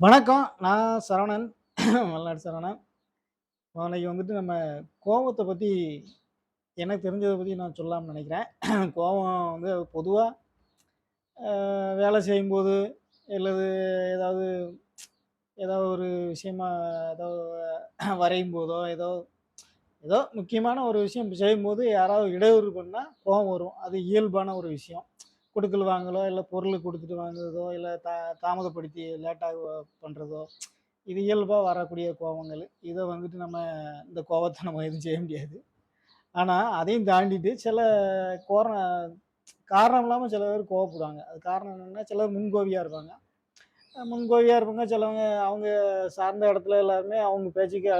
வணக்கம். நான் சரவணன். மல்லாடி சரவணன். இன்னைக்கு வந்துட்டு நம்ம கோவத்த பத்தி எனக்கு தெரிஞ்சத பத்தி நான் சொல்லலாம்னு நெனைக்கிறேன். கோவம் வந்து பொதுவா வேலை செய்யும்போது, அல்லது ஏதாவது ஏதாவது ஒரு விஷயமா ஏதாவது வரையும்போதோ, ஏதோ ஏதோ முக்கியமான ஒரு விஷயம் செய்யும்போது யாராவது இடையூறு பண்ணா கோவம் வரும். அது இயல்பான ஒரு விஷயம். குடுக்கல் வாங்கலோ, இல்ல பொருள் குடுத்துட்டு வாங்குறதோ, இல்ல தாமதப்படுத்தி லேட்டா பண்றதோ, இது இயல்பா வரக்கூடிய கோவங்கள். இத வந்துட்டு இந்த கோவத்த நம்ம எதுவும் செய்ய முடியாது. ஆனா, அதையும் தாண்டிட்டு சில கோர காரணம் இல்லாம சில பேர் கோவப்படுவாங்க. அது காரணம் என்னன்னா, சிலர் முன்கோபியா இருப்பாங்க. முன்கோபியா இருப்பாங்க. சிலவங்க அவங்க சார்ந்த இடத்துல எல்லாருமே அவங்க பேச்சுக்கு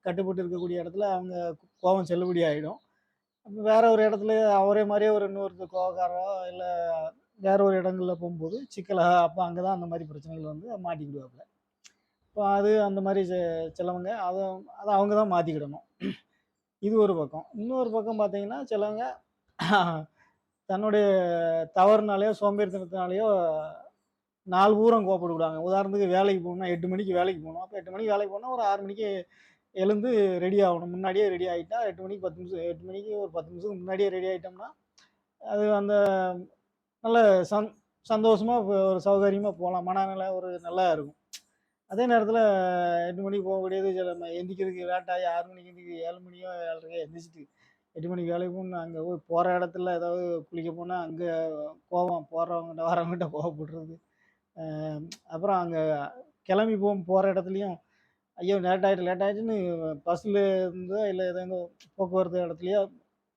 கட்டுப்பட்டு இருக்கக்கூடிய இடத்துல அவங்க கோவம் செல்லுபடி ஆயிடும். அப்ப வேற ஒரு இடத்துல அவரே மாரியே ஒரு இன்னொருத்தர் கோவக்காரரோ, இல்ல வேற ஒரு இடங்கள்ல போம்போது அப்ப அங்க தான் அந்த மாரி பிரச்சனைகள் வந்து மாட்டிக்கிடுவாப்புல. இப்போ அது அந்த மாரி சிலவங்க அத அத அவங்க தான் மாத்திக்கிடணும். இது ஒரு பக்கம். இன்னொரு பக்கம் பார்த்தீங்கன்னா, சிலவங்க தன்னுடைய தவறுனாலயோ, சோம்பேறித்தனத்தினாலயோ நாள் பூராம் கோவப்பட்டுக்கிடுவாங்க. உதாரணத்துக்கு வேலைக்கு போகணும்னா 8 மணிக்கு வேலைக்கு போணும். அப்ப 8 மணிக்கு வேலைக்கு போனா ஒரு 6 மணிக்கு எழுந்து ரெடி ஆகணும். முன்னாடியே ரெடி ஆயிட்டா 8 மணிக்கு 10 நிமிஷம் 8 மணிக்கு ஒரு 10 நிமிஷத்துக்கு முன்னாடியே ரெடி ஆயிட்டோம்னா, அது அந்த நல்ல சந் சந்தோஷமா ஒரு சௌகரியமா போலாம். மனநிலை ஒரு நல்லா இருக்கும். அதே நேரத்தில 8 மணிக்கு போகக்கூடியது சில எந்திரிக்கிறதுக்கு லேட் ஆகி 6 மணிக்கு எந்திரிக்க 7 மணியோ 7:30க்கோ எந்திரிச்சுட்டு 8 மணிக்கு வேலைக்கு போகணும். அங்க போய் போற இடத்துல ஏதாவது குளிக்க போனா, அங்க கோவம் போறவங்ககிட்ட, வரவங்ககிட்ட கோவப்படுறது. அ அப்புறம் அங்க கிளம்பி போற இடத்துலயும், ஐயோ! லேட் ஆயிடுச்சுன்னு பஸ்ல இருந்தோ இல்ல ஏதோ போக்குவரத்து இடத்துலயோ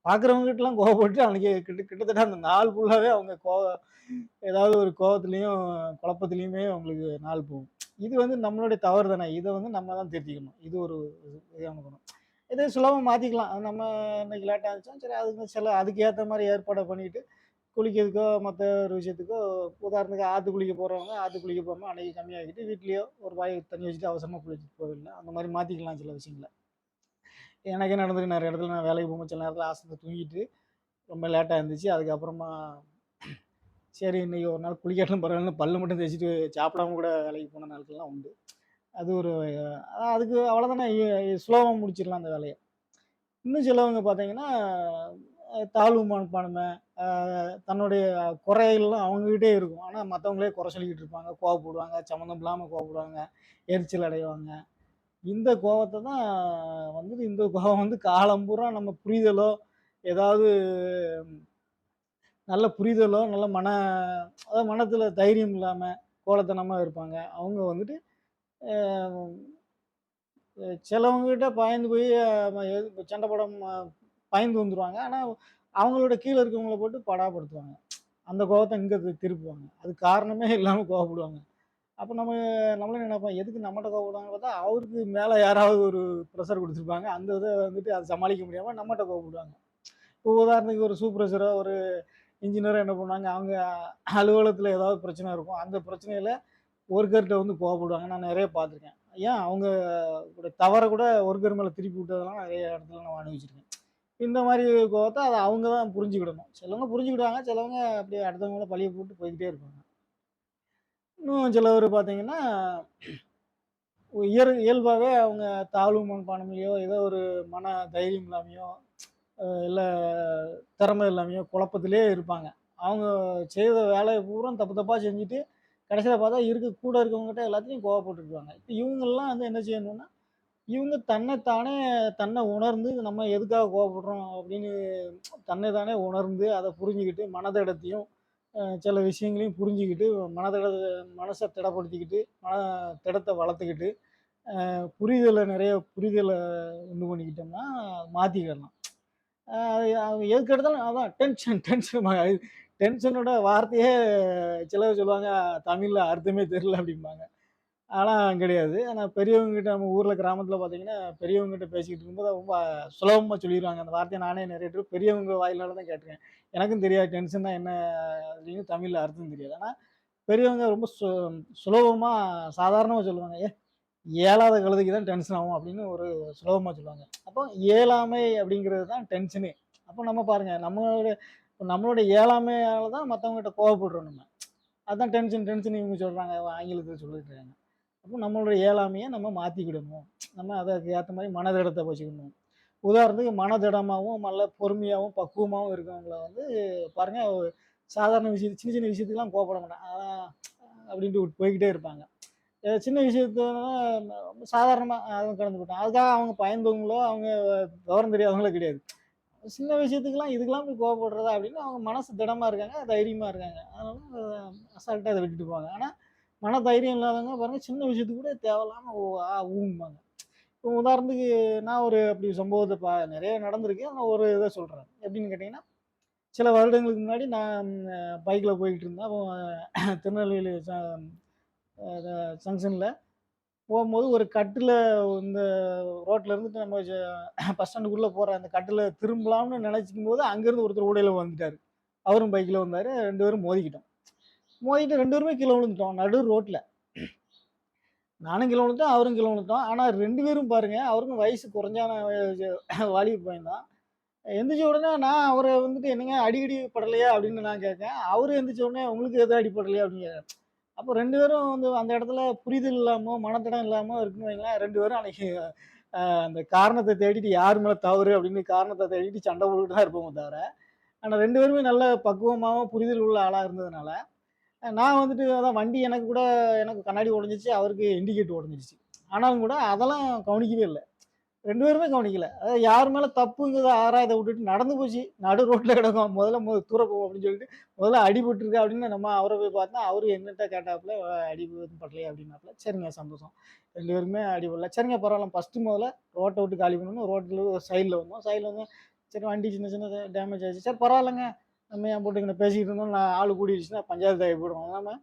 பார்க்குறவங்ககிட்டலாம் கோவப்பட்டு அன்னைக்கு கிட்டத்தட்ட அந்த நாள் ஃபுல்லாவே அவங்க ஏதாவது ஒரு கோவத்திலயும், குழப்பத்திலயுமே அவங்களுக்கு நாள் போகும். இது வந்து நம்மளுடைய தவறு தானே. இத வந்து நம்ம தான் திருத்திக்கணும். இது ஒரு இதான குணம். இதே சுலபமா மாத்திக்கலாம். அது நம்ம இன்னைக்கு லேட் ஆச்சா, சரி அதுக்கு ஏத்த மாரி ஏற்பாட பண்ணிட்டு, குளிக்கிறதுக்கோ, மத்த ஒரு விஷயத்துக்கோ உதாரணத்துக்கு ஆத்து குளிக்க போறவங்க, ஆத்து குளிக்க போகாம அன்னைக்கு கம்மியாக்கிட்டு, வீட்லயோ ஒரு பாய் தண்ணி வச்சுட்டு அவசரமா குளிச்சுட்டு போயிடலாம். அந்த மாரி மாத்திக்கலாம் சில விஷயங்கள. எனக்கே நடந்திருக்கு நெறைய இடத்துல நான் வேலைக்கு போகும்போது சில நேரத்துல ஆசனத்துல தூங்கிட்டு, ரொம்ப லேட்டா எந்திரிச்சு, அதுக்கப்புறமா சரி இன்னைக்கு ஒரு நாள் குளிக்காட்டிலும் பரவாயில்லன்னு பல்லு மட்டும் தேய்ச்சுட்டு சாப்பிடாம கூட வேலைக்கு போன நாட்கள்லாம் உண்டு. அது ஒரு அதுக்கு அவ்வளோதானே சுலபமா முடிச்சிடலாம் அந்த வேலைய. இன்னும் சிலவங்க பார்த்தீங்கன்னா, தாழ்வு மனப்பான்மை, அ தன்னுடைய குறைகள்லாம் அவங்ககிட்டயே இருக்கும். ஆனா மத்தவங்களே குறை சொல்லிக்கிட்டு இருப்பாங்க, கோவப்படுவாங்க, சம்மந்தம் இல்லாம கோவப்படுவாங்க, எரிச்சல் அடைவாங்க. இந்த கோவத்த தான் இந்த கோவம் வந்து காலம் பூரா நம்ம புரிதலோ, ஏதாவது நல்ல புரிதலோ, நல்ல அதாவது மனத்தில தைரியம் இல்லாம, கோலத்தனமா இருப்பாங்க. அவங்க வந்துட்டு அ சிலவங்ககிட்ட பயந்து போய் சண்டை பயந்து வந்துருவாங்க. ஆனா, அவங்களோட கீழ இருக்கவங்கள போட்டு பாடாப்படுத்துவாங்க. அந்த கோவத்த இங்க திருப்புவாங்க. அதுக்கு காரணமே இல்லாம கோவப்படுவாங்க. அப்ப நம்மளே நினைப்போம், எதுக்கு நம்மட்ட கோவப்படுவாங்கன்னு பார்த்தா, அவருக்கு மேல யாராவது ஒரு ப்ரெஷர் குடுத்துருப்பாங்க. அந்த இத வந்துட்டு அத சமாளிக்க முடியாம நம்மட்ட கோவப்படுவாங்க. இப்போ உதாரணத்துக்கு ஒரு சூப்பர்வைசரோ, ஒரு இன்ஜினியரோ என்ன பண்ணுவாங்க, அவங்க அலுவலகத்தில ஏதாவது பிரச்சனை இருக்கும். அந்த பிரச்சனையில ஒருத்தர்ட்ட வந்து கோவப்படுவாங்க. நான் நெறைய பார்த்துருக்கேன். ஏன் அவங்க தவற கூட ஒருத்தர் மேல திருப்பி விட்டதெல்லாம் நெறைய இடத்துல நான் அனுபவிச்சிருக்கேன். இந்த மாரி கோவத்த அத அவங்க தான் புரிஞ்சுக்கிடணும். சிலவங்க புரிஞ்சுக்கிடுவாங்க. சிலவங்க அப்படியே அடுத்தவங்க மேல பழிய போட்டு போய்க்கிட்டே இருப்பாங்க. இன்னும் சிலவரு பார்த்தீங்கன்னா, இயல்பாவே அவங்க தாழ்வு மனப்பான்மையோ, ஏதோ ஒரு மன தைரியம் இல்லாமயோ, இல்ல திறமை இல்லாமயோ குழப்பத்திலேயே இருப்பாங்க. அவங்க செய்த வேலைய பூரா தப்பு தப்பா செஞ்சுட்டு, கடைசியில பார்த்தா கூட இருக்கவங்ககிட்ட எல்லாத்தையும் கோவப்பட்டுருப்பாங்க. இப்ப இவங்கலாம் வந்து என்ன செய்யணும்னா, இவங்க தன்னை உணர்ந்து நம்ம எதுக்காக கோவப்படுறோம் அப்படின்னு தன்னை தானே உணர்ந்து, அத புரிஞ்சுகிட்டு, மனதிடத்தையும் சில விஷயங்களையும் புரிஞ்சுகிட்டு, மனச திடப்படுத்திக்கிட்டு, திடத்த வளர்த்துக்கிட்டு, புரிதல உண்டு பண்ணிக்கிட்டோம்னா மாத்திக்கிடலாம். அது எதுக்கு எடுத்தாலும் அதான் டென்ஷனோட வார்த்தையே சிலர் சொல்லுவாங்க, தமிழ்ல அர்த்தமே தெரியல அப்படிம்பாங்க. ஆனா கிடையாது. ஆனா பெரியவங்ககிட்ட நம்ம ஊர்ல கிராமத்தில பார்த்தீங்கன்னா, பெரியவங்ககிட்ட பேசிக்கிட்டு இருக்கும்போது ரொம்ப சுலபமா சொல்லிருவாங்க. அந்த வார்த்தைய நானே நெறைய ட்ரிப் பெரியவங்க வாயினால தான் கேட்டுருக்கேன். எனக்கும் தெரியாது டென்ஷன்னா என்ன அப்படின்னு தமிழ்ல அர்த்தம் தெரியாது. ஆனா பெரியவங்க ரொம்ப சுலபமா சாதாரணமா சொல்லுவாங்க. "ஏலாத கழுதைக்கு தான் டென்ஷன் ஆகும்" அப்படின்னு ஒரு சுலபமா சொல்லுவாங்க. அப்போ இயலாமை அப்படிங்கிறது தான் டென்ஷனே. அப்போ நம்ம பாருங்க, நம்மளோட இயலாமையால தான் மத்தவங்ககிட்ட கோவப்படுறோம் நம்ம. அதான் டென்ஷன் டென்ஷன் இவங்க சொல்றாங்க. ஆங்கிலத்தில சொல்லிட்டு இருக்காங்க. அப்போ நம்மளோட இயலாமைய நம்ம மாத்திக்கிடணும். நம்ம அதற்கு ஏத்த மாரி மனதிடத்த வச்சுக்கணும். உதாரணத்துக்கு மனதிடமாவும், நல்ல பொறுமையாவும், பக்குவமாவும் இருக்கவங்கள வந்து பாருங்க, சாதாரண விஷயம் சின்ன சின்ன விஷயத்துக்குலாம் கோவப்பட மாட்டாங்க. அப்படின்ட்டு போய்க்கிட்டே இருப்பாங்க. சின்ன விஷயத்தலாம் சாதாரணமா அதுவும் கடந்து போட்டாங்க. அதுக்காக அவங்க பயந்தவங்களோ, அவங்க விவரம் தெரியாதவங்களோ கிடையாது. சின்ன விஷயத்துக்குலாம் இதுக்கெல்லாம் போய் கோவப்படுறதா அப்படின்னு அவங்க மனசு திடமா இருக்காங்க, தைரியமா இருக்காங்க. அதனால அசால்ட்டா அத விட்டுட்டு போவாங்க. ஆனா, மன தைரியம் இல்லாதவங்க பாருங்க சின்ன விஷயத்துக்கு கூட தேவையில்லாம ஊம்பாங்க. இப்போ உதாரணத்துக்கு நான் ஒரு அப்படி சம்பவத்த நெறைய நடந்திருக்கு. ஆனா ஒரு இத சொல்றேன். எப்படின்னு கேட்டீங்கன்னா, சில வருடங்களுக்கு முன்னாடி நான் பைக்ல போயிட்டு இருந்தேன். அப்போ திருநெல்வேலி அ ஜங்ஷன்ல போம்போது ஒரு கட்டுல இந்த ரோட்ல இருந்துட்டு நம்ம பஸ் ஸ்டாண்டுக்குள்ள போற அந்த கட்டுல திரும்பலாம்னு நெனச்சிக்கும்போது, அங்கேருந்து ஒருத்தர் ஊடையில வந்துட்டாரு. அவரும் பைக்ல வந்தாரு. 2 பேரும் மோதிக்கிட்டோம். மோதிட்டு 2 பேருமே கீழ விழுந்துட்டோம். நடு ரோட்ல. நானும் கீழ விழுந்துட்டேன், அவரும் கீழ விழுந்துட்டோம். ஆனா 2 பேரும் பாருங்க, அவருக்கும் வயசு குறைஞ்சான வாலிப பையன் தான். எந்திரிச்ச உடனே நான் அவர வந்துட்டு, "என்னங்க அடிகிடி படலையா?" அப்படின்னு நான் கேட்கேன். அவரு எந்திரிச்ச உடனே, "உங்களுக்கு எதுவும் அடிபடலையா?" அப்படின்னு கேட்காரு. அப்போ 2 பேரும் வந்து அந்த இடத்துல புரிதல் இல்லாம, மனதிடம் இல்லாம இருக்குன்னு வைங்களேன். 2 பேரும் அன்னைக்கு அந்த காரணத்த தேடிட்டு யார் மேல தவறு அப்படின்னு காரணத்த தேடிட்டு சண்டை போட்டுட்டு தான் இருப்போமே தவிர, ஆனா 2 பேருமே நல்ல பக்குவமாவும், புரிதல் உள்ள ஆளா இருந்ததுனால, நான் வந்துட்டு அதான் வண்டி எனக்கு கண்ணாடி உடைஞ்சிருச்சு, அவருக்கு இண்டிகேட்டர் உடைஞ்சிருச்சு. ஆனாலும் கூட அதெல்லாம் கவனிக்கவே இல்ல. 2 பேருமே கவனிக்கல. அதாவது யார் மேல தப்புங்கிறத ஆராயத விட்டுட்டு நடந்து போச்சு. நடு ரோட்ல கிடக்கும். முதல்ல தூர போ அப்படின்னு சொல்லிட்டு, முதல்ல அடிபட்டுருக்கு அப்படின்னு நம்ம அவர போய் பார்த்தா, அவரு என்னட்ட கேட்டாப்புல, அடி எதுவும் படலையா?" அப்படின்னாப்புல. சரிங்க சந்தோஷம். 2 பேருக்குமே அடிபடல. சரிங்க பரவால்ல. ஃபர்ஸ்ட்டு முதல்ல ரோட்ட விட்டு காலி பண்ணணும். ரோட்ல ஒரு சைடுல வந்தோம். சைடுல வந்து சரி வண்டி சின்ன சின்ன டேமேஜ் ஆச்சு. சரி பரவாயில்லங்க. நம்ம ஏன் போட்டு இங்கன பேசிக்கிட்டு இருந்தோம். நான் ஆளு கூடிருச்சுன்னா பஞ்சாயத்து ஆகி போயிடும். நாம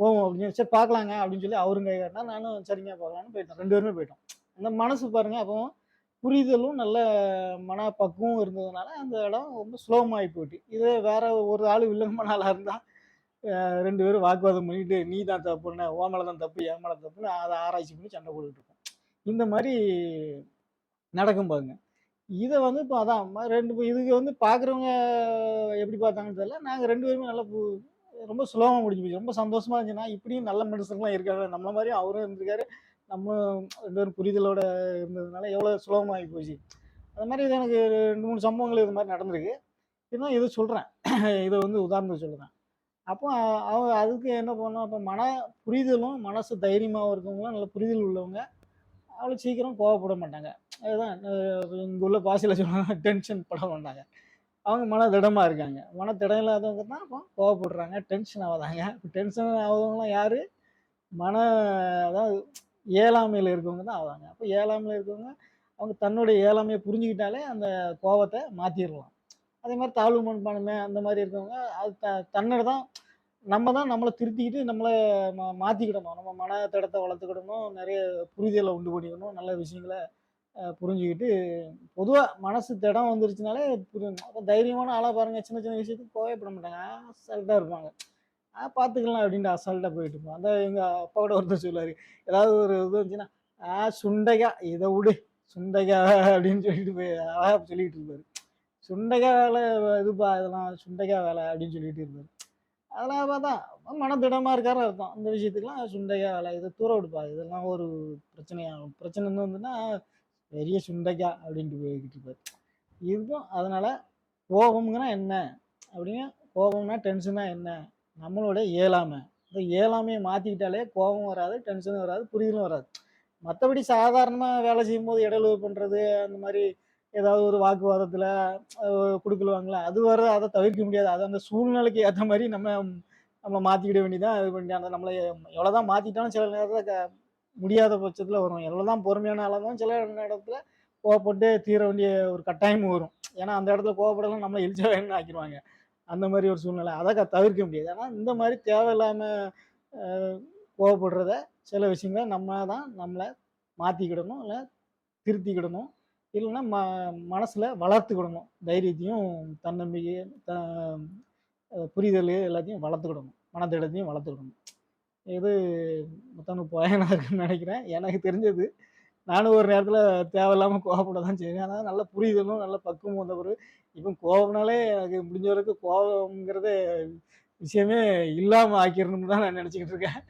போவோம் அப்படின்னு சரி பார்க்கலாங்க அப்படின்னு சொல்லி அவரும் கை காட்டினா, நானும் சரிங்க பார்க்கலான்னு போயிட்டோம். 2 பேருமே போயிட்டோம். அந்த மனசு பாருங்க அப்போ புரிதலும், நல்ல மனப்பக்குவமும் இருந்ததுனால, அந்த இடம் ரொம்ப சுலபமாயி போயிட்டு. இதே வேற ஒரு ஆளு வில்லங்கமான ஆளா இருந்தா, 2 பேரும் வாக்குவாதம் பண்ணிட்டு, "நீ தான் தப்புன்ன, உன் மேல தான் தப்பு, என் மேல தப்புன்னு" அத ஆராய்ச்சி பண்ணி சண்டை போட்டுட்டு இருப்போம். இந்த மாரி நடக்கும் பாருங்க. இத வந்து இப்ப அதான் 2 இதுக்கு வந்து பார்க்குறவங்க எப்படி பார்த்தாங்கன்னு தெரியல. நாங்க 2 பேருமே நல்லா ரொம்ப சுலபமா முடிஞ்சு போச்சு. ரொம்ப சந்தோஷமா இருந்துச்சு. இப்படியும் நல்ல மனுஷங்கலாம் இருக்காங்க. நம்மள மாரியும் அவரும் இருந்திருக்காரு. நம்ம 2 பேரும் புரிதலோட இருந்ததுனால எவ்வளோ சுலபமாகி போச்சு. அது மாரி இது எனக்கு 2, 3 சம்பவங்கள் இது மாரி நடந்திருக்கு. இருந்தாலும் இத சொல்றேன். இத வந்து உதாரணத்துக்கு சொல்றேன். அப்போ அதுக்கு என்ன பண்ணோம், அப்ப புரிதலும், மனசு தைரியமாவும் இருக்கவங்கலாம் நல்ல புரிதல் உள்ளவங்க, அவ்வளோ சீக்கிரம் கோவப்பட மாட்டாங்க. அதுதான் இங்க உள்ள பாஷையில சொன்னா டென்ஷன் பட மாட்டாங்க. அவங்க திடமா இருக்காங்க. திடம் இல்லாதவங்க தான் அப்போ கோவப்படுறாங்க, டென்ஷன் ஆவுறாங்க. டென்ஷன் ஆவுறவங்கலாம் யாரு? மன அதாவது இயலாமையில இருக்கவங்க தான் ஆவாங்க. அப்ப இயலாமையில இருக்கவங்க, அவங்க தன்னுடைய இயலாமைய புரிஞ்சுக்கிட்டாலே அந்த கோவத்த மாத்திரலாம். அதே மாரி தாழ்வு மனப்பான்மை அந்த மாரி இருக்கவங்க, அது தன்ன தான் நம்ம தான் நம்மள திருத்திக்கிட்டு நம்மள மாத்திக்கிடணும். நம்ம மன திடத்த வளர்த்துக்கிடணும். நெறைய புரிதல உண்டு பண்ணிக்கணும். நல்ல விஷயங்கள புரிஞ்சுக்கிட்டு, பொதுவா மனசு திடம் வந்துருச்சுனாலே அப்ப தைரியமான ஆளா பாருங்க. சின்ன சின்ன விஷயத்துக்கு கோவப்பட மாட்டாங்க. அசால்ட்டா இருப்பாங்க. பார்த்துக்கலாம் அப்படின்ட்டு அசால்ட்டா போயிட்டுருப்போம். அதான் எங்க அப்பா கூட ஒருத்தர் சொல்லுவாரு. ஏதாவது ஒரு இது வந்துச்சுன்னா, சுண்டைக்கா இத உடு. சுண்டைக்கா அப்படின்னு சொல்லிட்டு அழகா சொல்லிட்டு இருப்பாரு. சுண்டைக்கா வேலை இதுப்பா இதெல்லாம் சுண்டைக்கா வேலை அப்படின்னு சொல்லிட்டு இருப்பாரு. அதெல்லாம் பார்த்தா மனதிடமா இருக்காருன்னு அர்த்தம். இந்த விஷயத்துக்குலாம் சுண்டைக்கா வேலை. இத தூர விடுப்பா. இதெல்லாம் ஒரு பிரச்சனையாகும். பிரச்சனைன்னு வந்துன்னா, பெரிய சுண்டைக்கா அப்படின்ட்டு போய்க்கிட்டு இருப்பாரு. இதுவும் அதனால கோபம்ங்கன்னா என்ன? அப்படின்னா கோபம்னா, டென்ஷன்னா என்ன? நம்மளோட இயலாமை. இந்த இயலாமைய மாத்திக்கிட்டாலே கோபம் வராது, டென்ஷனும் வராது, புரிதலும் வராது. மத்தபடி சாதாரணமா வேலை செய்யும்போது இடையூறு பண்றது, அந்த மாரி ஏதாவது ஒரு வாக்குவாதத்துல அ குடுக்கல் வாங்கல, அது அத தவிர்க்க முடியாது. அது அந்த சூழ்நிலைக்கு ஏத்த மாரி நம்ம மாத்திக்கிட வேண்டியது தான். இது பண்ணி அந்த நம்மள எவ்வளோதான் மாத்திட்டாலும் சில நேரத்துல முடியாத பட்சத்துல வரும். எவ்வளோதான் பொறுமையான ஆளா இருந்தாலும் சில இடத்துல கோவப்பட்டு தீர வேண்டிய ஒரு கட்டாயமும் வரும். ஏன்னா, அந்த இடத்துல கோவப்படலன்னா நம்மள இளிச்சவாயன்னு ஆக்கிருவாங்க. அந்த மாரி ஒரு சூழ்நிலை. அத தவிர்க்க முடியாது. ஆனா, இந்த மாரி தேவையில்லாம அ கோவப்படுறத சில விஷயங்கள நம்ம தான் நம்மள மாத்திக்கிடணும். இல்ல திருத்திக்கிடணும். இல்லன்னா மனசுல வளர்த்துக்கிடணும். தைரியத்தையும், தன்னம்பிக்கையும், புரிதலு எல்லாத்தையும் வளர்த்துக்கிடணும். மனதிடத்தையும் வளர்த்துக்கிடணும். இது மொத்தம் பயனா இருக்குன்னு நெனைக்கிறேன். எனக்கு தெரிஞ்சது. நானும் ஒரு நேரத்தில தேவையில்லாம கோவப்பட தான் செய்வேன். ஆனா நல்ல புரிதலும், நல்ல பக்குவமும் வந்த பிறகு, இப்ப கோவம்னாலே எனக்கு முடிஞ்ச வரைக்கும் கோவம்ங்கிறதே விஷயமே இல்லாம ஆக்கிரணும்னு தான் நான் நெனச்சுக்கிட்டு இருக்கேன்.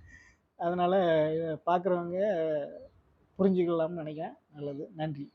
அதனால இத பார்க்குறவங்க புரிஞ்சுக்கலாம்னு நெனைக்கிறேன். நல்லது. நன்றி.